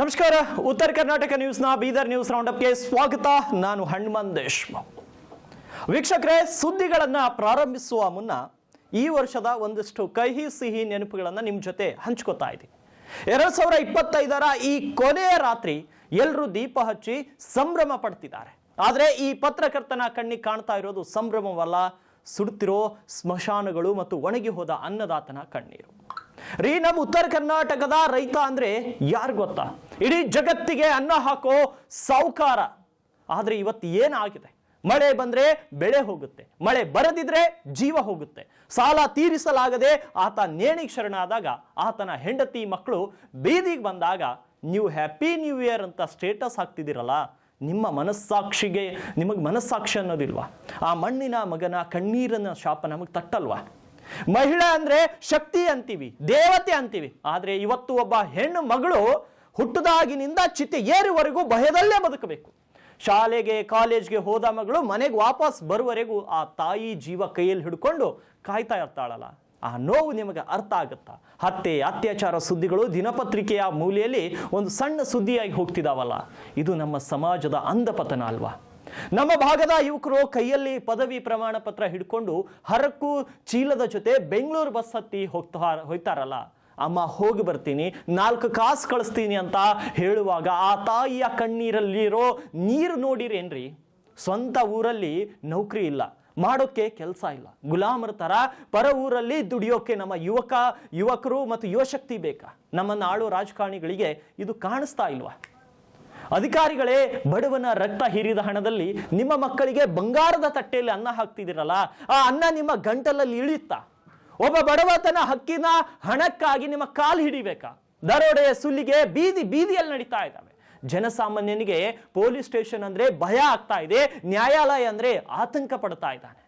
ನಮಸ್ಕಾರ. ಉತ್ತರ ಕರ್ನಾಟಕ ನ್ಯೂಸ್ನ ಬೀದರ್ ನ್ಯೂಸ್ ರೌಂಡಪ್ಗೆ ಸ್ವಾಗತ. ನಾನು ಹನುಮಂತ್ ದೇಶ್ಮುಖ್. ವೀಕ್ಷಕರೇ, ಸುದ್ದಿಗಳನ್ನು ಪ್ರಾರಂಭಿಸುವ ಮುನ್ನ ಈ ವರ್ಷದ ಒಂದಿಷ್ಟು ಕಹಿ ಸಿಹಿ ನೆನಪುಗಳನ್ನು ನಿಮ್ಮ ಜೊತೆ ಹಂಚ್ಕೋತಾ ಇದ್ದೀನಿ. 2025ರ ಈ ಕೊನೆಯ ರಾತ್ರಿ ಎಲ್ಲರೂ ದೀಪ ಹಚ್ಚಿ ಸಂಭ್ರಮ ಪಡ್ತಿದ್ದಾರೆ. ಆದರೆ ಈ ಪತ್ರಕರ್ತನ ಕಣ್ಣಿಗೆ ಕಾಣ್ತಾ ಇರೋದು ಸಂಭ್ರಮವಲ್ಲ, ಸುಡುತ್ತಿರೋ ಸ್ಮಶಾನಗಳು ಮತ್ತು ಒಣಗಿ ಹೋದ ಅನ್ನದಾತನ ಕಣ್ಣೀರು. ನಮ್ಮ ಉತ್ತರ ಕರ್ನಾಟಕದ ರೈತ ಅಂದ್ರೆ ಯಾರು ಗೊತ್ತಾ? ಇಡೀ ಜಗತ್ತಿಗೆ ಅನ್ನ ಹಾಕೋ ಸಾಹುಕಾರ. ಆದ್ರೆ ಇವತ್ತು ಏನಾಗಿದೆ? ಮಳೆ ಬಂದ್ರೆ ಬೆಳೆ ಹೋಗುತ್ತೆ, ಮಳೆ ಬರದಿದ್ರೆ ಜೀವ ಹೋಗುತ್ತೆ. ಸಾಲ ತೀರಿಸಲಾಗದೆ ಆತ ನೇಣಿಗೆ ಶರಣಾದಾಗ ಆತನ ಹೆಂಡತಿ ಮಕ್ಕಳು ಬೀದಿಗೆ ಬಂದಾಗ ನೀವು ಹ್ಯಾಪಿ ನ್ಯೂ ಇಯರ್ ಅಂತ ಸ್ಟೇಟಸ್ ಹಾಕ್ತಿದ್ದೀರಲ್ಲ, ನಿಮ್ಮ ಮನಸ್ಸಾಕ್ಷಿಗೆ ನಿಮಗೆ ಮನಸ್ಸಾಕ್ಷಿ ಅನ್ನೋದಿಲ್ವಾ? ಆ ಮಣ್ಣಿನ ಮಗನ ಕಣ್ಣೀರನ ಶಾಪ ನಮಗೆ ತಟ್ಟಲ್ವಾ? ಮಹಿಳೆ ಅಂದ್ರೆ ಶಕ್ತಿ ಅಂತೀವಿ, ದೇವತೆ ಅಂತೀವಿ. ಆದ್ರೆ ಇವತ್ತು ಒಬ್ಬ ಹೆಣ್ಣು ಮಗಳು ಹುಟ್ಟದಾಗಿನಿಂದ ಚಿತೆ ಏರುವರೆಗೂ ಭಯದಲ್ಲೇ ಬದುಕಬೇಕು. ಶಾಲೆಗೆ ಕಾಲೇಜ್ಗೆ ಹೋದ ಮಗಳು ಮನೆಗೆ ವಾಪಸ್ ಬರುವವರೆಗೂ ಆ ತಾಯಿ ಜೀವ ಕೈಯಲ್ಲಿ ಹಿಡ್ಕೊಂಡು ಕಾಯ್ತಾ ಇರ್ತಾಳಲ್ಲ, ಆ ನೋವು ನಿಮಗೆ ಅರ್ಥ ಆಗುತ್ತಾ? ಹತ್ಯೆ ಅತ್ಯಾಚಾರ ಸುದ್ದಿಗಳು ದಿನಪತ್ರಿಕೆಯ ಮೂಲೆಯಲ್ಲಿ ಒಂದು ಸಣ್ಣ ಸುದ್ದಿಯಾಗಿ ಹೋಗ್ತಿದಾವಲ್ಲ, ಇದು ನಮ್ಮ ಸಮಾಜದ ಅಂಧಪತನ ಅಲ್ವಾ? ನಮ್ಮ ಭಾಗದ ಯುವಕರು ಕೈಯಲ್ಲಿ ಪದವಿ ಪ್ರಮಾಣ ಪತ್ರ ಹಿಡ್ಕೊಂಡು ಹರಕು ಚೀಲದ ಜೊತೆ ಬೆಂಗಳೂರು ಬಸ್ ಹತ್ತಿ ಹೋಗ್ತಾರಲ್ಲ, ಅಮ್ಮ ಹೋಗಿ ಬರ್ತೀನಿ 4 ಕಾಸು ಕಳಿಸ್ತೀನಿ ಅಂತ ಹೇಳುವಾಗ ಆ ತಾಯಿಯ ಕಣ್ಣೀರಲ್ಲಿರೋ ನೀರು ನೋಡಿರೇನ್ರಿ? ಸ್ವಂತ ಊರಲ್ಲಿ ನೌಕರಿ ಇಲ್ಲ, ಮಾಡೋಕ್ಕೆ ಕೆಲಸ ಇಲ್ಲ, ಗುಲಾಮರ ತರ ಪರ ಊರಲ್ಲಿ ದುಡಿಯೋಕೆ ನಮ್ಮ ಯುವಕರು ಮತ್ತು ಯುವಶಕ್ತಿ ಬೇಕಾ? ನಮ್ಮನ್ನು ಆಳೋ ರಾಜಕಾರಣಿಗಳಿಗೆ ಇದು ಕಾಣಿಸ್ತಾ ಇಲ್ವಾ? ಅಧಿಕಾರಿಗಳೇ, ಬಡವನ ರಕ್ತ ಹೀರಿದ ಹಣದಲ್ಲಿ ನಿಮ್ಮ ಮಕ್ಕಳಿಗೆ ಬಂಗಾರದ ತಟ್ಟೆಯಲ್ಲಿ ಅನ್ನ ಹಾಕ್ತಿದ್ದೀರಲ್ಲ, ಆ ಅನ್ನ ನಿಮ್ಮ ಗಂಟಲಲ್ಲಿ ಇಳಿಯುತ್ತಾ? ಒಬ್ಬ ಬಡವ ತನ್ನ ಹಕ್ಕಿನ ಹಣಕ್ಕಾಗಿ ನಿಮ್ಮ ಕಾಲು ಹಿಡಿಬೇಕಾ? ದರೋಡೆಯ ಸುಲಿಗೆ ಬೀದಿಯಲ್ಲಿ ನಡೀತಾ ಇದ್ದಾವೆ. ಜನಸಾಮಾನ್ಯನಿಗೆ ಪೊಲೀಸ್ ಸ್ಟೇಷನ್ ಅಂದ್ರೆ ಭಯ ಆಗ್ತಾ ಇದೆ, ನ್ಯಾಯಾಲಯ ಅಂದ್ರೆ ಆತಂಕ ಪಡ್ತಾ ಇದ್ದಾನೆ.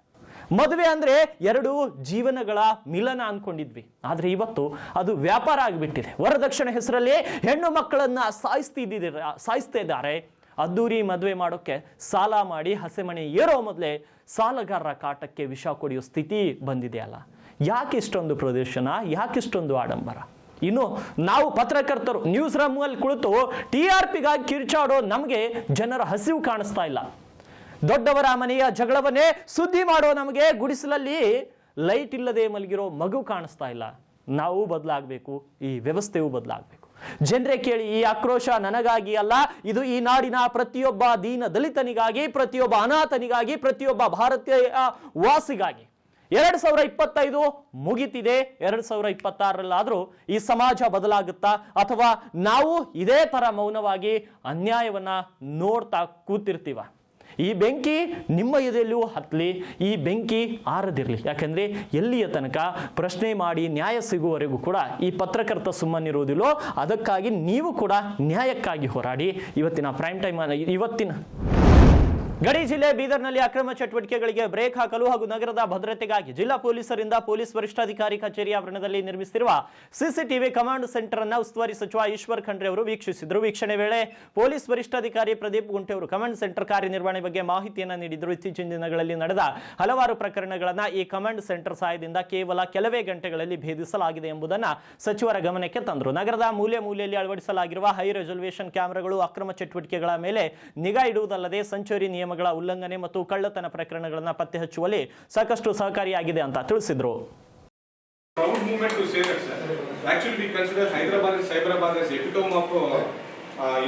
ಮದುವೆ ಅಂದ್ರೆ 2 ಜೀವನಗಳ ಮಿಲನ ಅನ್ಕೊಂಡಿದ್ವಿ, ಆದ್ರೆ ಇವತ್ತು ಅದು ವ್ಯಾಪಾರ ಆಗಿಬಿಟ್ಟಿದೆ. ವರದಕ್ಷಿಣೆ ಹೆಸರಲ್ಲಿ ಹೆಣ್ಣು ಮಕ್ಕಳನ್ನ ಸಾಯಿಸ್ತಾ ಇದ್ದಾರೆ. ಅದ್ದೂರಿ ಮದುವೆ ಮಾಡೋಕೆ ಸಾಲ ಮಾಡಿ ಹಸೆಮಣೆ ಏರೋ ಮೊದಲೇ ಸಾಲಗಾರರ ಕಾಟಕ್ಕೆ ವಿಷ ಕುಡಿಯೋ ಸ್ಥಿತಿ ಬಂದಿದೆಯಲ್ಲ. ಯಾಕಿಷ್ಟೊಂದು ಪ್ರದರ್ಶನ, ಯಾಕಿಷ್ಟೊಂದು ಆಡಂಬರ? ಇನ್ನು ನಾವು ಪತ್ರಕರ್ತರು ನ್ಯೂಸ್ ರೂಮಲ್ಲಿ ಕುಳಿತು TRPಗಾಗಿ ಕಿರ್ಚಾಡೋ ನಮಗೆ ಜನರ ಹಸಿವು ಕಾಣಿಸ್ತಾ ಇಲ್ಲ. ದೊಡ್ಡವರ ಮನೆಯ ಜಗಳವನ್ನೇ ಸುದ್ದಿ ಮಾಡೋ ನಮಗೆ ಗುಡಿಸಲಲ್ಲಿ ಲೈಟ್ ಇಲ್ಲದೆ ಮಲಗಿರೋ ಮಗು ಕಾಣಿಸ್ತಾ ಇಲ್ಲ. ನಾವು ಬದಲಾಗಬೇಕು, ಈ ವ್ಯವಸ್ಥೆಯೂ ಬದಲಾಗಬೇಕು. ಜನರೇ ಕೇಳಿ, ಈ ಆಕ್ರೋಶ ನನಗಾಗಿ ಅಲ್ಲ, ಇದು ಈ ನಾಡಿನ ಪ್ರತಿಯೊಬ್ಬ ದೀನ ದಲಿತನಿಗಾಗಿ, ಪ್ರತಿಯೊಬ್ಬ ಅನಾಥನಿಗಾಗಿ, ಪ್ರತಿಯೊಬ್ಬ ಭಾರತೀಯ ವಾಸಿಗಾಗಿ. 2025 ಮುಗಿತಿದೆ. 2026ರಲ್ಲಾದ್ರೂ ಈ ಸಮಾಜ ಬದಲಾಗುತ್ತಾ, ಅಥವಾ ನಾವು ಇದೇ ತರ ಮೌನವಾಗಿ ಅನ್ಯಾಯವನ್ನ ನೋಡ್ತಾ ಕೂತಿರ್ತೀವ? ಈ ಬೆಂಕಿ ನಿಮ್ಮ ಎದೆಯಲ್ಲೂ ಹತ್ತಲಿ, ಈ ಬೆಂಕಿ ಆರದಿರಲಿ. ಯಾಕಂದ್ರೆ ಎಲ್ಲಿಯ ತನಕ ಪ್ರಶ್ನೆ ಮಾಡಿ ನ್ಯಾಯ ಸಿಗುವವರೆಗೂ ಕೂಡ ಈ ಪತ್ರಕರ್ತ ಸುಮ್ಮನಿರುವುದಿಲ್ಲೋ. ಅದಕ್ಕಾಗಿ ನೀವು ಕೂಡ ನ್ಯಾಯಕ್ಕಾಗಿ ಹೋರಾಡಿ. ಇವತ್ತಿನ ಪ್ರೈಮ್ ಟೈಮ್, ಇವತ್ತಿನ ಗಡಿ ಜಿಲ್ಲೆ ಬೀದರ್ನಲ್ಲಿ ಅಕ್ರಮ ಚಟುವಟಿಕೆಗಳಿಗೆ ಬ್ರೇಕ್ ಹಾಕಲು ಹಾಗೂ ನಗರದ ಭದ್ರತೆಗಾಗಿ ಜಿಲ್ಲಾ ಪೊಲೀಸರಿಂದ ಪೊಲೀಸ್ ವರಿಷ್ಠಾಧಿಕಾರಿ ಕಚೇರಿ ಆವರಣದಲ್ಲಿ ನಿರ್ಮಿಸಿರುವ CCTV ಕಮಾಂಡ್ ಸೆಂಟರ್ ಅನ್ನು ಉಸ್ತುವಾರಿ ಸಚಿವ ಈಶ್ವರ್ ಖಂಡ್ರೆ ಅವರು ವೀಕ್ಷಿಸಿದರು. ವೀಕ್ಷಣೆ ವೇಳೆ ಪೊಲೀಸ್ ವರಿಷ್ಠಾಧಿಕಾರಿ ಪ್ರದೀಪ್ ಗುಂಟೆ ಅವರು ಕಮಾಂಡ್ ಸೆಂಟರ್ ಕಾರ್ಯನಿರ್ವಹಣೆ ಬಗ್ಗೆ ಮಾಹಿತಿಯನ್ನು ನೀಡಿದರು. ಇತ್ತೀಚಿನ ದಿನಗಳಲ್ಲಿ ನಡೆದ ಹಲವಾರು ಪ್ರಕರಣಗಳನ್ನು ಈ ಕಮಾಂಡ್ ಸೆಂಟರ್ ಸಹಾಯದಿಂದ ಕೇವಲ ಕೆಲವೇ ಗಂಟೆಗಳಲ್ಲಿ ಭೇದಿಸಲಾಗಿದೆ ಎಂಬುದನ್ನು ಸಚಿವರ ಗಮನಕ್ಕೆ ತಂದರು. ನಗರದ ಮೂಲೆಯಲ್ಲಿ ಅಳವಡಿಸಲಾಗಿರುವ ಹೈ ರೆಸಲ್ಯೂಷನ್ ಕ್ಯಾಮೆರಾಗಳು ಅಕ್ರಮ ಚಟುವಟಿಕೆಗಳ ಮೇಲೆ ನಿಗಾ ಇಡುವುದಲ್ಲದೆ ಸಂಚಾರಿ ನಿಯಮಗಳ ಉಲ್ಲಂಘನೆ ಮತ್ತು ಕಳ್ಳತನ ಪ್ರಕರಣಗಳನ್ನು ಪತ್ತೆ ಹಚ್ಚುವಲ್ಲಿ ಸಾಕಷ್ಟು ಸಹಕಾರಿಯಾಗಿದೆ ಅಂತ ತಿಳಿಸಿದರು. Proud moment to say that, sir. Actually, we consider Hyderabad and Cyberabad as epitome of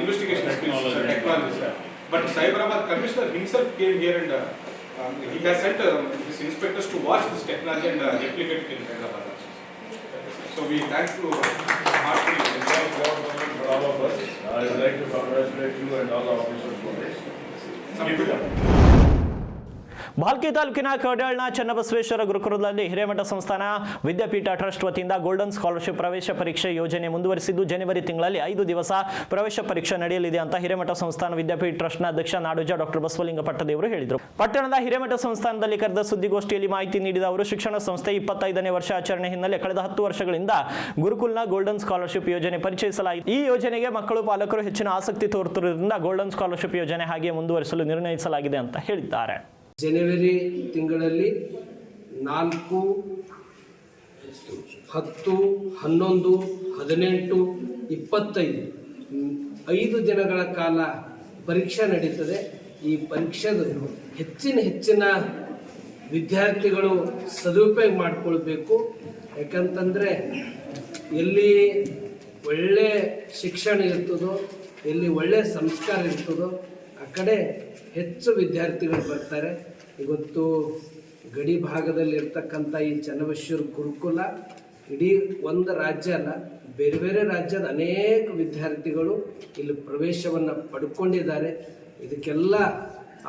investigation skills, technology, sir. But Cyberabad commissioner himself came here and he has sent his inspectors to watch this technology and replicate it in Hyderabad. So we thank you heartily. For all of us, I would like to congratulate you and all the officers for this. Bhalki ತಾಲೂಕಿನ ಕಡಾಳ್ನ ಚನ್ನಬಸವೇಶ್ವರ ಗುರುಕುಲದಲ್ಲಿ ಹಿರೇಮಠ ಸಂಸ್ಥಾನ ವಿದ್ಯಾಪೀಠ trust ವತಿಯಿಂದ golden scholarship ಪ್ರವೇಶ ಪರೀಕ್ಷೆ ಯೋಜನೆ ಮುಂದುವರಿಸಿದ್ದು ಜನವರಿ ತಿಂಗಳಲ್ಲಿ 5 ದಿವಸ ಪ್ರವೇಶ ಪರೀಕ್ಷೆ ನಡೆಯಲಿದೆ ಅಂತ ಹಿರೇಮಠ ಸಂಸ್ಥಾನ ವಿದ್ಯಾಪೀಠ ಟ್ರಸ್ಟ್ನ ಅಧ್ಯಕ್ಷ ನಾಡೋಜ ಡಾಕ್ಟರ್ ಬಸವಲಿಂಗ ಪಟ್ಟದೇವರು ಹೇಳಿದರು. ಪಟ್ಟಣದ ಹಿರೇಮಠ ಸಂಸ್ಥಾನದಲ್ಲಿ ಕರೆದ ಸುದ್ದಿಗೋಷ್ಠಿಯಲ್ಲಿ ಮಾಹಿತಿ ನೀಡಿದ ಅವರು, ಶಿಕ್ಷಣ ಸಂಸ್ಥೆ 25ನೇ ವರ್ಷ ಆಚರಣೆ ಹಿನ್ನೆಲೆ ಕಳೆದ 10 ವರ್ಷಗಳಿಂದ ಗುರುಕುಲ್ನ ಗೋಲ್ಡನ್ ಸ್ಕಾಲರ್ಶಿಪ್ ಯೋಜನೆ ಪರಿಚಯಿಸಲಾಗಿದೆ. ಈ ಯೋಜನೆಗೆ ಮಕ್ಕಳು ಪಾಲಕರು ಹೆಚ್ಚಿನ ಆಸಕ್ತಿ ತೋರುತ್ತಿರುವುದರಿಂದ ಗೋಲ್ಡನ್ ಸ್ಕಾಲರ್ಶಿಪ್ ಯೋಜನೆ ಹಾಗೆ ಮುಂದುವರಿಸಲು ನಿರ್ಣಯಿಸಲಾಗಿದೆ ಅಂತ ಹೇಳಿದ್ದಾರೆ. ಜನವರಿ ತಿಂಗಳಲ್ಲಿ 4, 10, 11, 18, 25 5 ದಿನಗಳ ಕಾಲ ಪರೀಕ್ಷೆ ನಡೀತದೆ. ಈ ಪರೀಕ್ಷೆದು ಹೆಚ್ಚಿನ ವಿದ್ಯಾರ್ಥಿಗಳು ಸದುಪಯೋಗ ಮಾಡಿಕೊಳ್ಬೇಕು. ಯಾಕಂತಂದರೆ ಎಲ್ಲಿ ಒಳ್ಳೆ ಶಿಕ್ಷಣ ಇರ್ತದೋ, ಎಲ್ಲಿ ಒಳ್ಳೆಯ ಸಂಸ್ಕಾರ ಇರ್ತದೋ ಆ ಕಡೆ ಹೆಚ್ಚು ವಿದ್ಯಾರ್ಥಿಗಳು ಬರ್ತಾರೆ. ಇವತ್ತು ಗಡಿ ಭಾಗದಲ್ಲಿರ್ತಕ್ಕಂಥ ಈ ಚನ್ನಬಸವೇಶ್ವರ ಗುರುಕುಲ ಇಡೀ ಒಂದು ರಾಜ್ಯ ಅಲ್ಲ, ಬೇರೆ ಬೇರೆ ರಾಜ್ಯದ ಅನೇಕ ವಿದ್ಯಾರ್ಥಿಗಳು ಇಲ್ಲಿ ಪ್ರವೇಶವನ್ನು ಪಡ್ಕೊಂಡಿದ್ದಾರೆ. ಇದಕ್ಕೆಲ್ಲ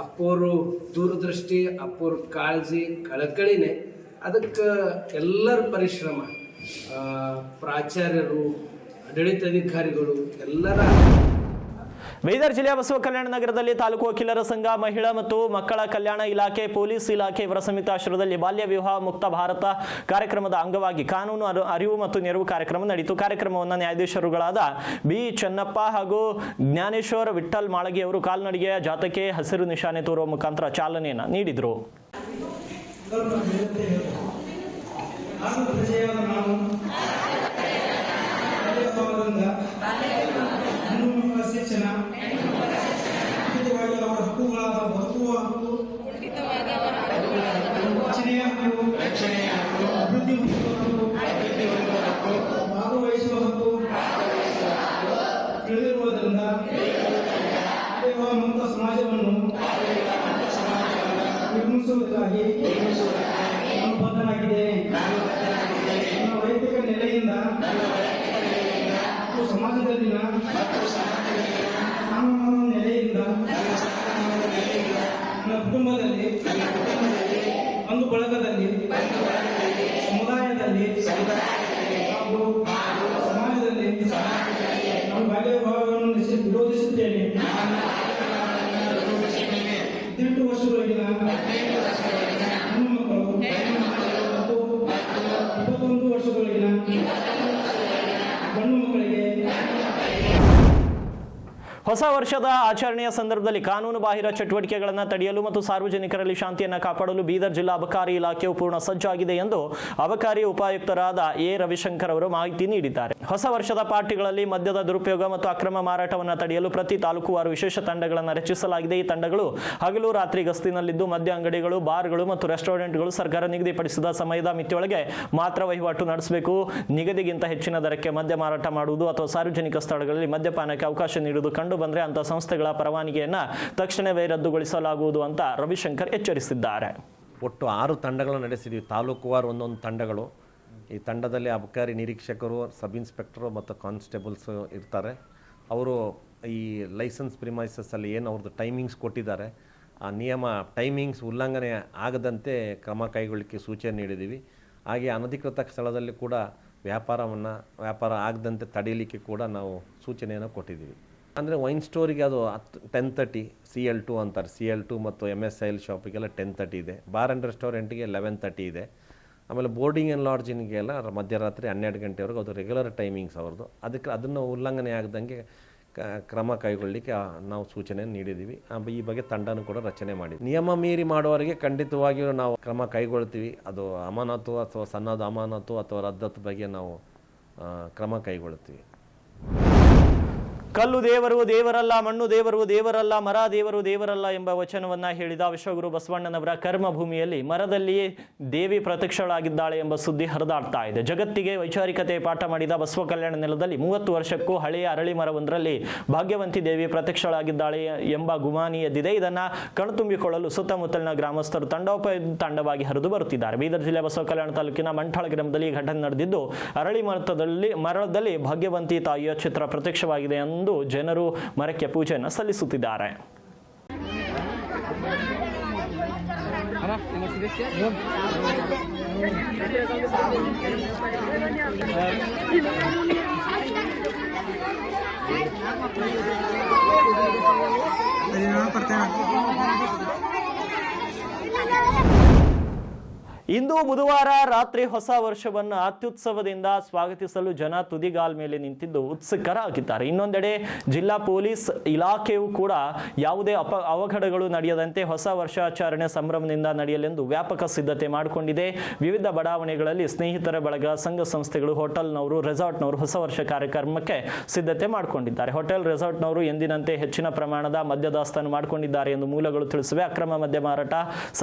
ಅಪ್ಪೋರು ದೂರದೃಷ್ಟಿ, ಅಪ್ಪೋರು ಕಾಳಜಿ, ಕಳಕಳಿನೇ ಅದಕ್ಕೆ ಎಲ್ಲರ ಪರಿಶ್ರಮ, ಪ್ರಾಚಾರ್ಯರು, ಆಡಳಿತಾಧಿಕಾರಿಗಳು ಎಲ್ಲರ. ಬೀದರ್ ಜಿಲ್ಲೆಯ ಬಸವ ಕಲ್ಯಾಣ ನಗರದಲ್ಲಿ ತಾಲೂಕು ವಕೀಲರ ಸಂಘ, ಮಹಿಳಾ ಮತ್ತು ಮಕ್ಕಳ ಕಲ್ಯಾಣ ಇಲಾಖೆ, ಪೊಲೀಸ್ ಇಲಾಖೆ ಇವರ ಸಂಯುಕ್ತಾಶ್ರಯದಲ್ಲಿ ಬಾಲ್ಯ ವಿವಾಹ ಮುಕ್ತ ಭಾರತ ಕಾರ್ಯಕ್ರಮದ ಅಂಗವಾಗಿ ಕಾನೂನು ಅರಿವು ಮತ್ತು ನೆರವು ಕಾರ್ಯಕ್ರಮ ನಡೆಯಿತು. ಕಾರ್ಯಕ್ರಮವನ್ನು ನ್ಯಾಯಾಧೀಶರುಗಳಾದ ಬಿ ಚೆನ್ನಪ್ಪ ಹಾಗೂ ಜ್ಞಾನೇಶ್ವರ ವಿಠ್ಠಲ್ ಮಾಳಗಿ ಅವರು ಕಾಲ್ನಡಿಗೆಯ ಜಾಥಾಕ್ಕೆ ಹಸಿರು ನಿಶಾನೆ ತೋರುವ ಮುಖಾಂತರ ಚಾಲನೆಯನ್ನು ನೀಡಿದರು. ಶಿಕ್ಷಣ ಉಚಿತವಾಗಿ ಅವರ ಹಕ್ಕುಗಳಾದ ಬದುಕುವ ಹಕ್ಕು, ರಕ್ಷಣೆಯ ಹಕ್ಕು, ಅಭಿವೃದ್ಧಿ ಹೊಂದುವ ಹಕ್ಕು, ಭಾಗವಹಿಸುವ ಹಕ್ಕು ತಿಳಿದಿರುವುದರಿಂದ ಮುಕ್ತ ಸಮಾಜವನ್ನು ನಿರ್ಮಿಸುವುದಕ್ಕಾಗಿ ನಾನು ಬದ್ಧನಾಗಿದ್ದೇನೆ. ನನ್ನ ವೈಯಕ್ತಿಕ ನೆಲೆಯಿಂದ ಮತ್ತು ಸಮಾಜದಲ್ಲಿನ ಕಾನೂನು ನೆಲೆಯಿಂದ ನನ್ನ ಕುಟುಂಬದಲ್ಲಿ, ಒಂದು ಬಳಗದಲ್ಲಿ, ಸಮುದಾಯದಲ್ಲಿ ಹಾಗೂ ಸಮಾಜದಲ್ಲಿ ನಾನು ಬಾಲ್ಯ ವಿವಾಹವನ್ನು ವಿರೋಧಿಸುತ್ತೇನೆ. 18 ವರ್ಷದೊಳಗಿನ ಹೆಣ್ಣು ಮಕ್ಕಳು ಮತ್ತು 21 ವರ್ಷದೊಳಗಿನ ಗಂಡು ಮಕ್ಕಳಿಗೆ ಹೊಸ ವರ್ಷದ ಆಚರಣೆಯ ಸಂದರ್ಭದಲ್ಲಿ ಕಾನೂನು ಬಾಹಿರ ಚಟುವಟಿಕೆಗಳನ್ನು ತಡೆಯಲು ಮತ್ತು ಸಾರ್ವಜನಿಕರಲ್ಲಿ ಶಾಂತಿಯನ್ನು ಕಾಪಾಡಲು ಬೀದರ್ ಜಿಲ್ಲಾ ಅಬಕಾರಿ ಇಲಾಖೆಯು ಪೂರ್ಣ ಸಜ್ಜಾಗಿದೆ ಎಂದು ಅಬಕಾರಿ ಉಪಾಯುಕ್ತರಾದ ಎ ರವಿಶಂಕರ್ ಅವರು ಮಾಹಿತಿ ನೀಡಿದ್ದಾರೆ. ಹೊಸ ವರ್ಷದ ಪಾರ್ಟಿಗಳಲ್ಲಿ ಮದ್ಯದ ದುರುಪಯೋಗ ಮತ್ತು ಅಕ್ರಮ ಮಾರಾಟವನ್ನು ತಡೆಯಲು ಪ್ರತಿ ತಾಲೂಕುವಾರು ವಿಶೇಷ ತಂಡಗಳನ್ನು ರಚಿಸಲಾಗಿದೆ. ಈ ತಂಡಗಳು ಹಗಲು ರಾತ್ರಿ ಗಸ್ತಿನಲ್ಲಿದ್ದು ಮದ್ಯ ಅಂಗಡಿಗಳು, ಬಾರ್ಗಳು ಮತ್ತು ರೆಸ್ಟೋರೆಂಟ್ಗಳು ಸರ್ಕಾರ ನಿಗದಿಪಡಿಸಿದ ಸಮಯದ ಮಿತಿಯೊಳಗೆ ಮಾತ್ರ ವಹಿವಾಟು ನಡೆಸಬೇಕು. ನಿಗದಿಗಿಂತ ಹೆಚ್ಚಿನ ದರಕ್ಕೆ ಮದ್ಯ ಮಾರಾಟ ಮಾಡುವುದು ಅಥವಾ ಸಾರ್ವಜನಿಕ ಸ್ಥಳಗಳಲ್ಲಿ ಮದ್ಯಪಾನಕ್ಕೆ ಅವಕಾಶ ನೀಡುವುದು ಕಂಡು ಬಂದರೆ ಅಂತ ಸಂಸ್ಥೆಗಳ ಪರವಾನಗಿಯನ್ನು ತಕ್ಷಣವೇ ರದ್ದುಗೊಳಿಸಲಾಗುವುದು ಅಂತ ರವಿಶಂಕರ್ ಎಚ್ಚರಿಸಿದ್ದಾರೆ. ಒಟ್ಟು 6 ತಂಡಗಳನ್ನು ನಡೆಸಿದ್ದೀವಿ. ತಾಲೂಕುವಾರು ಒಂದೊಂದು ತಂಡಗಳು. ಈ ತಂಡದಲ್ಲಿ ಅಬಕಾರಿ ನಿರೀಕ್ಷಕರು, ಸಬ್ ಇನ್ಸ್ಪೆಕ್ಟರು ಮತ್ತು ಕಾನ್ಸ್ಟೇಬಲ್ಸ್ ಇರ್ತಾರೆ. ಅವರು ಈ ಲೈಸೆನ್ಸ್ ಪ್ರಿಮೈಸಸ್ಸಲ್ಲಿ ಏನು ಅವ್ರದ್ದು ಟೈಮಿಂಗ್ಸ್ ಕೊಟ್ಟಿದ್ದಾರೆ, ಆ ನಿಯಮ ಟೈಮಿಂಗ್ಸ್ ಉಲ್ಲಂಘನೆ ಆಗದಂತೆ ಕ್ರಮ ಕೈಗೊಳ್ಳಲಿಕ್ಕೆ ಸೂಚನೆ ನೀಡಿದ್ದೀವಿ. ಹಾಗೆ ಅನಧಿಕೃತ ಸ್ಥಳದಲ್ಲಿ ಕೂಡ ವ್ಯಾಪಾರ ಆಗದಂತೆ ತಡೆಯಲಿಕ್ಕೆ ಕೂಡ ನಾವು ಸೂಚನೆಯನ್ನು ಕೊಟ್ಟಿದ್ದೀವಿ. ಅಂದರೆ ವೈನ್ ಸ್ಟೋರಿಗೆ ಅದು 10:30 CL2 ಅಂತಾರೆ. CL2 ಮತ್ತು MSIL ಶಾಪಿಗೆಲ್ಲ 10:30 ಇದೆ. ಬಾರ್ ಆ್ಯಂಡ್ ರೆಸ್ಟೋರೆಂಟಿಗೆ 11:30 ಇದೆ. ಆಮೇಲೆ ಬೋರ್ಡಿಂಗ್ ಆ್ಯಂಡ್ ಲಾಡ್ಜಿಂಗೆಲ್ಲ ಮಧ್ಯರಾತ್ರಿ 12 ಗಂಟೆವರೆಗೂ ಅದು ರೆಗ್ಯುಲರ್ ಟೈಮಿಂಗ್ಸ್ ಅವ್ರದ್ದು. ಅದನ್ನು ಉಲ್ಲಂಘನೆ ಆಗದಂಗೆ ಕ್ರಮ ಕೈಗೊಳ್ಳಲಿಕ್ಕೆ ನಾವು ಸೂಚನೆ ನೀಡಿದ್ದೀವಿ. ಈ ಬಗ್ಗೆ ತಂಡನೂ ಕೂಡ ರಚನೆ ಮಾಡಿದ್ವಿ. ನಿಯಮ ಮೀರಿ ಮಾಡುವವರಿಗೆ ಖಂಡಿತವಾಗಿಯೂ ನಾವು ಕ್ರಮ ಕೈಗೊಳ್ತೀವಿ. ಅದು ಅಮಾನತು ಅಥವಾ ಸಣ್ಣದ ಅಮಾನತು ಅಥವಾ ರದ್ದತಿ ಬಗ್ಗೆ ನಾವು ಕ್ರಮ ಕೈಗೊಳ್ತೀವಿ. ಕಲ್ಲು ದೇವರು ದೇವರಲ್ಲ, ಮಣ್ಣು ದೇವರು ದೇವರಲ್ಲ, ಮರ ದೇವರು ದೇವರಲ್ಲ ಎಂಬ ವಚನವನ್ನು ಹೇಳಿದ ವಿಶ್ವಗುರು ಬಸವಣ್ಣನವರ ಕರ್ಮಭೂಮಿಯಲ್ಲಿ ಮರದಲ್ಲಿ ದೇವಿ ಪ್ರತ್ಯಕ್ಷಳಾಗಿದ್ದಾಳೆ ಎಂಬ ಸುದ್ದಿ ಹರಿದಾಡ್ತಾ ಇದೆ. ಜಗತ್ತಿಗೆ ವೈಚಾರಿಕತೆ ಪಾಠ ಮಾಡಿದ ಬಸವ ಕಲ್ಯಾಣ ನೆಲದಲ್ಲಿ 30 ವರ್ಷಕ್ಕೂ ಹಳೆಯ ಅರಳಿ ಮರವೊಂದರಲ್ಲಿ ಭಾಗ್ಯವಂತಿ ದೇವಿ ಪ್ರತ್ಯಕ್ಷಳಾಗಿದ್ದಾಳೆ ಎಂಬ ಗುಮಾನಿ ಎದ್ದಿದೆ. ಇದನ್ನು ಕಣ್ತುಂಬಿಕೊಳ್ಳಲು ಸುತ್ತಮುತ್ತಲಿನ ಗ್ರಾಮಸ್ಥರು ತಂಡವಾಗಿ ಹರಿದು ಬರುತ್ತಿದ್ದಾರೆ. ಬೀದರ್ ಜಿಲ್ಲೆ ಬಸವ ಕಲ್ಯಾಣ ತಾಲೂಕಿನ ಮಂಠಾಳ ಗ್ರಾಮದಲ್ಲಿ ಘಟನೆ ನಡೆದಿದ್ದು, ಅರಳಿ ಮರದಲ್ಲಿ ಭಾಗ್ಯವಂತಿ ತಾಯಿಯ ಚಿತ್ರ ಪ್ರತ್ಯಕ್ಷವಾಗಿದೆ ಎಂದು ಜನರು ಮರಕ್ಕೆ ಪೂಜೆಯನ್ನು ಸಲ್ಲಿಸುತ್ತಿದ್ದಾರೆ. ಇಂದು ಬುಧವಾರ ರಾತ್ರಿ ಹೊಸ ವರ್ಷವನ್ನು ಅತ್ಯುತ್ಸವದಿಂದ ಸ್ವಾಗತಿಸಲು ಜನ ತುದಿಗಾಲ್ ಮೇಲೆ ನಿಂತಿದ್ದು ಉತ್ಸುಕರಾಗಿದ್ದಾರೆ. ಇನ್ನೊಂದೆಡೆ ಜಿಲ್ಲಾ ಪೊಲೀಸ್ ಇಲಾಖೆಯು ಕೂಡ ಯಾವುದೇ ಅವಘಡಗಳು ನಡೆಯದಂತೆ ಹೊಸ ವರ್ಷಾಚರಣೆ ಸಂಭ್ರಮದಿಂದ ನಡೆಯಲೆಂದು ವ್ಯಾಪಕ ಸಿದ್ಧತೆ ಮಾಡಿಕೊಂಡಿದೆ. ವಿವಿಧ ಬಡಾವಣೆಗಳಲ್ಲಿ ಸ್ನೇಹಿತರ ಬಳಗ, ಸಂಘ ಸಂಸ್ಥೆಗಳು, ಹೋಟೆಲ್ನವರು, ರೆಸಾರ್ಟ್ನವರು ಹೊಸ ವರ್ಷ ಕಾರ್ಯಕ್ರಮಕ್ಕೆ ಸಿದ್ಧತೆ ಮಾಡಿಕೊಂಡಿದ್ದಾರೆ. ಹೋಟೆಲ್, ರೆಸಾರ್ಟ್ನವರು ಎಂದಿನಂತೆ ಹೆಚ್ಚಿನ ಪ್ರಮಾಣದ ಮದ್ಯ ದಾಸ್ತಾನು ಮಾಡಿಕೊಂಡಿದ್ದಾರೆ ಎಂದು ಮೂಲಗಳು ತಿಳಿಸಿವೆ. ಅಕ್ರಮ ಮದ್ಯ ಮಾರಾಟ,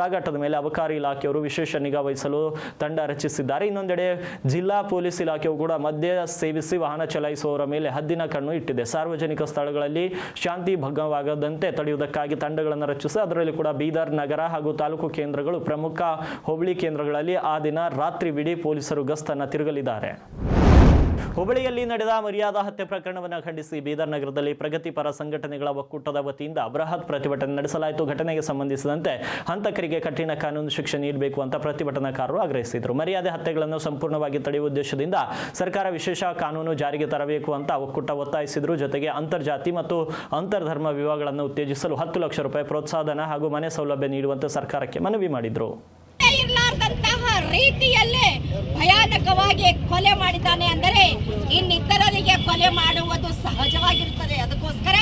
ಸಾಗಾಟದ ಮೇಲೆ ಅಬಕಾರಿ ಇಲಾಖೆಯವರು ವಿಶೇಷ ನಿಗಾ ವಹಿಸಲು ತಂಡ ರಚಿಸಿದ್ದಾರೆ. ಇನ್ನೊಂದೆಡೆ ಜಿಲ್ಲಾ ಪೊಲೀಸ್ ಇಲಾಖೆಯು ಕೂಡ ಮದ್ಯ ಸೇವಿಸಿ ವಾಹನ ಚಲಾಯಿಸುವವರ ಮೇಲೆ ಹದ್ದಿನ ಕಣ್ಣು ಇಟ್ಟಿದೆ. ಸಾರ್ವಜನಿಕ ಸ್ಥಳಗಳಲ್ಲಿ ಶಾಂತಿ ಭಂಗವಾಗದಂತೆ ತಡೆಯುವುದಕ್ಕಾಗಿ ತಂಡಗಳನ್ನು ರಚಿಸಿ ಅದರಲ್ಲಿ ಕೂಡ ಬೀದರ್ ನಗರ ಹಾಗೂ ತಾಲೂಕು ಕೇಂದ್ರಗಳು ಪ್ರಮುಖ ಹೋಬಳಿ ಕೇಂದ್ರಗಳಲ್ಲಿ ಆ ದಿನ ರಾತ್ರಿವಿಡೀ ಪೊಲೀಸರು ಗಸ್ತನ್ನು ತಿರುಗಲಿದ್ದಾರೆ. ಹುಬ್ಬಳ್ಳಿಯಲ್ಲಿ ನಡೆದ ಮರ್ಯಾದಾ ಹತ್ಯೆ ಪ್ರಕರಣವನ್ನು ಖಂಡಿಸಿ ಬೀದರ್ ನಗರದಲ್ಲಿ ಪ್ರಗತಿಪರ ಸಂಘಟನೆಗಳ ಒಕ್ಕೂಟದ ವತಿಯಿಂದ ಬೃಹತ್ ಪ್ರತಿಭಟನೆ ನಡೆಸಲಾಯಿತು. ಘಟನೆಗೆ ಸಂಬಂಧಿಸಿದಂತೆ ಹಂತಕರಿಗೆ ಕಠಿಣ ಕಾನೂನು ಶಿಕ್ಷೆ ನೀಡಬೇಕು ಅಂತ ಪ್ರತಿಭಟನಾಕಾರರು ಆಗ್ರಹಿಸಿದರು. ಮರ್ಯಾದೆ ಹತ್ಯೆಗಳನ್ನು ಸಂಪೂರ್ಣವಾಗಿ ತಡೆಯುವ ಉದ್ದೇಶದಿಂದ ಸರ್ಕಾರ ವಿಶೇಷ ಕಾನೂನು ಜಾರಿಗೆ ತರಬೇಕು ಅಂತ ಒಕ್ಕೂಟ ಒತ್ತಾಯಿಸಿದರು. ಜೊತೆಗೆ ಅಂತರ್ಜಾತಿ ಮತ್ತು ಅಂತರ್ಧರ್ಮ ವಿವಾಹಗಳನ್ನು ಉತ್ತೇಜಿಸಲು 10 ಲಕ್ಷ ರೂಪಾಯಿ ಪ್ರೋತ್ಸಾಹಧನ ಹಾಗೂ ಮನೆ ಸೌಲಭ್ಯ ನೀಡುವಂತೆ ಸರ್ಕಾರಕ್ಕೆ ಮನವಿ ಮಾಡಿದರು. ಇರಲಾರ್ದಂತಹ ರೀತಿಯಲ್ಲೇ ಭಯಾನಕವಾಗಿ ಕೊಲೆ ಮಾಡಿದ್ದಾನೆ ಅಂದರೆ ಇನ್ನಿತರರಿಗೆ ಕೊಲೆ ಮಾಡುವುದು ಸಹಜವಾಗಿರುತ್ತದೆ. ಅದಕ್ಕೋಸ್ಕರ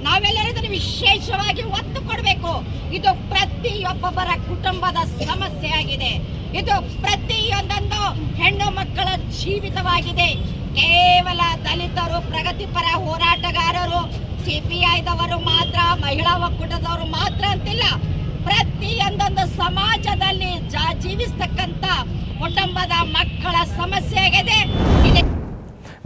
ನಾವೆಲ್ಲರೂ ಇದನ್ನು ವಿಶೇಷವಾಗಿ ಒತ್ತು ಕೊಡಬೇಕು. ಇದು ಪ್ರತಿಯೊಬ್ಬೊಬ್ಬರ ಕುಟುಂಬದ ಸಮಸ್ಯೆಯಾಗಿದೆ. ಇದು ಪ್ರತಿಯೊಂದೊಂದು ಹೆಣ್ಣು ಮಕ್ಕಳ ಜೀವಿತವಾಗಿದೆ. ಕೇವಲ ದಲಿತರು, ಪ್ರಗತಿಪರ ಹೋರಾಟಗಾರರು, ಸಿಪಿಐದವರು ಮಾತ್ರ, ಮಹಿಳಾ ಒಕ್ಕೂಟದವರು ಮಾತ್ರ ಅಂತಿಲ್ಲ. ಪ್ರತಿಯೊಂದೊಂದು ಸಮಾಜದಲ್ಲಿ ಜೀವಿಸ್ತಕ್ಕಂಥ ಕುಟುಂಬದ ಮಕ್ಕಳ ಸಮಸ್ಯೆ ಆಗಿದೆ.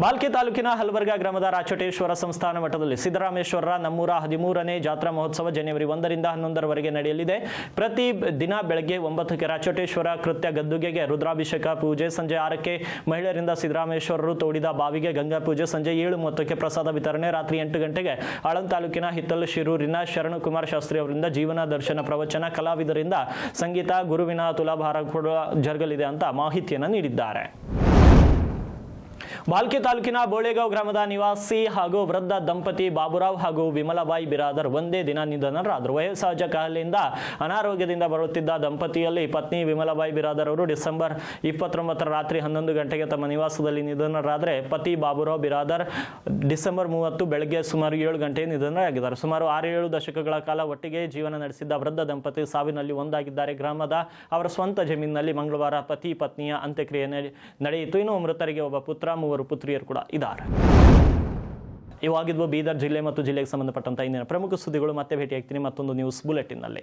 ಬಾಲ್ಕಿ ತಾಲೂಕಿನ ಹಲಬರ್ಗಾ ಗ್ರಾಮದ ರಾಚೋಟೇಶ್ವರ ಸಂಸ್ಥಾನ ಮಠದಲ್ಲಿ ಸಿದ್ದರಾಮೇಶ್ವರರ ನಮ್ಮೂರ 13ನೇ ಜಾತ್ರಾ ಮಹೋತ್ಸವ ಜನವರಿ 1ರಿಂದ 11ರವರೆಗೆ ನಡೆಯಲಿದೆ. ಪ್ರತಿ ದಿನ ಬೆಳಗ್ಗೆ 9ಕ್ಕೆ ರಾಚೋಟೇಶ್ವರ ಕೃತ್ಯ ಗದ್ದುಗೆಗೆ ರುದ್ರಾಭಿಷೇಕ ಪೂಜೆ, ಸಂಜೆ 6ಕ್ಕೆ ಮಹಿಳೆಯರಿಂದ ಸಿದ್ದರಾಮೇಶ್ವರರು ತೋಡಿದ ಬಾವಿಗೆ ಗಂಗಾ ಪೂಜೆ, ಸಂಜೆ 7:30ಕ್ಕೆ ಪ್ರಸಾದ ವಿತರಣೆ, ರಾತ್ರಿ 8 ಗಂಟೆಗೆ ಆಳಂದ್ ತಾಲೂಕಿನ ಹಿತ್ತಲ್ ಶಿರೂರಿನ ಶರಣಕುಮಾರ್ ಶಾಸ್ತ್ರಿ ಅವರಿಂದ ಜೀವನ ದರ್ಶನ ಪ್ರವಚನ, ಕಲಾವಿದರಿಂದ ಸಂಗೀತ, ಗುರುವಿನ ತುಲಾಭಾರ ಕೂಡ ಜರುಗಲಿದೆ ಅಂತ ಮಾಹಿತಿಯನ್ನು ನೀಡಿದ್ದಾರೆ. ಬಾಲ್ಕಿ ತಾಲೂಕಿನ ಬೋಳೆಗಾಂವ್ ಗ್ರಾಮದ ನಿವಾಸಿ ಹಾಗೂ ವೃದ್ಧ ದಂಪತಿ ಬಾಬುರಾವ್ ಹಾಗೂ ವಿಮಲಾಬಾಯಿ ಬಿರಾದರ್ ಒಂದೇ ದಿನ ನಿಧನರಾದರು. ವಯೋಸಹಜ ಕಾಯಿಲೆಯಿಂದ ಅನಾರೋಗ್ಯದಿಂದ ಬರುತ್ತಿದ್ದ ದಂಪತಿಯಲ್ಲಿ ಪತ್ನಿ ವಿಮಲಾಬಾಯಿ ಬಿರಾದರ್ ಅವರು ಡಿಸೆಂಬರ್ 29ರ ರಾತ್ರಿ 11 ಗಂಟೆಗೆ ತಮ್ಮ ನಿವಾಸದಲ್ಲಿ ನಿಧನರಾದರೆ ಪತಿ ಬಾಬುರಾವ್ ಬಿರಾದರ್ ಡಿಸೆಂಬರ್ 30 ಬೆಳಗ್ಗೆ ಸುಮಾರು 7 ಗಂಟೆಗೆ ನಿಧನರಾಗಿದ್ದಾರೆ. ಸುಮಾರು 6-7 ದಶಕಗಳ ಕಾಲ ಒಟ್ಟಿಗೆ ಜೀವನ ನಡೆಸಿದ್ದ ವೃದ್ಧ ದಂಪತಿ ಸಾವಿನಲ್ಲಿ ಒಂದಾಗಿದ್ದಾರೆ. ಗ್ರಾಮದ ಅವರ ಸ್ವಂತ ಜಮೀನಿನಲ್ಲಿ ಮಂಗಳವಾರ ಪತಿ ಪತ್ನಿಯ ಅಂತ್ಯಕ್ರಿಯೆ ನಡೆಯಿತು. ಇನ್ನು ಮೃತರಿಗೆ ಒಬ್ಬ ಪುತ್ರ, 3 ಪುತ್ರಿಯರು ಕೂಡ ಇದ್ದಾರೆ. ಇವಾಗಿದ್ವು ಬೀದರ್ ಜಿಲ್ಲೆ ಮತ್ತು ಜಿಲ್ಲೆಗೆ ಸಂಬಂಧಪಟ್ಟಂತ ಇಂದಿನ ಪ್ರಮುಖ ಸುದ್ದಿಗಳು. ಮತ್ತೆ ಭೇಟಿಯಾಗ್ತೀನಿ ಮತ್ತೊಂದು ನ್ಯೂಸ್ ಬುಲೆಟಿನ್ನಲ್ಲಿ.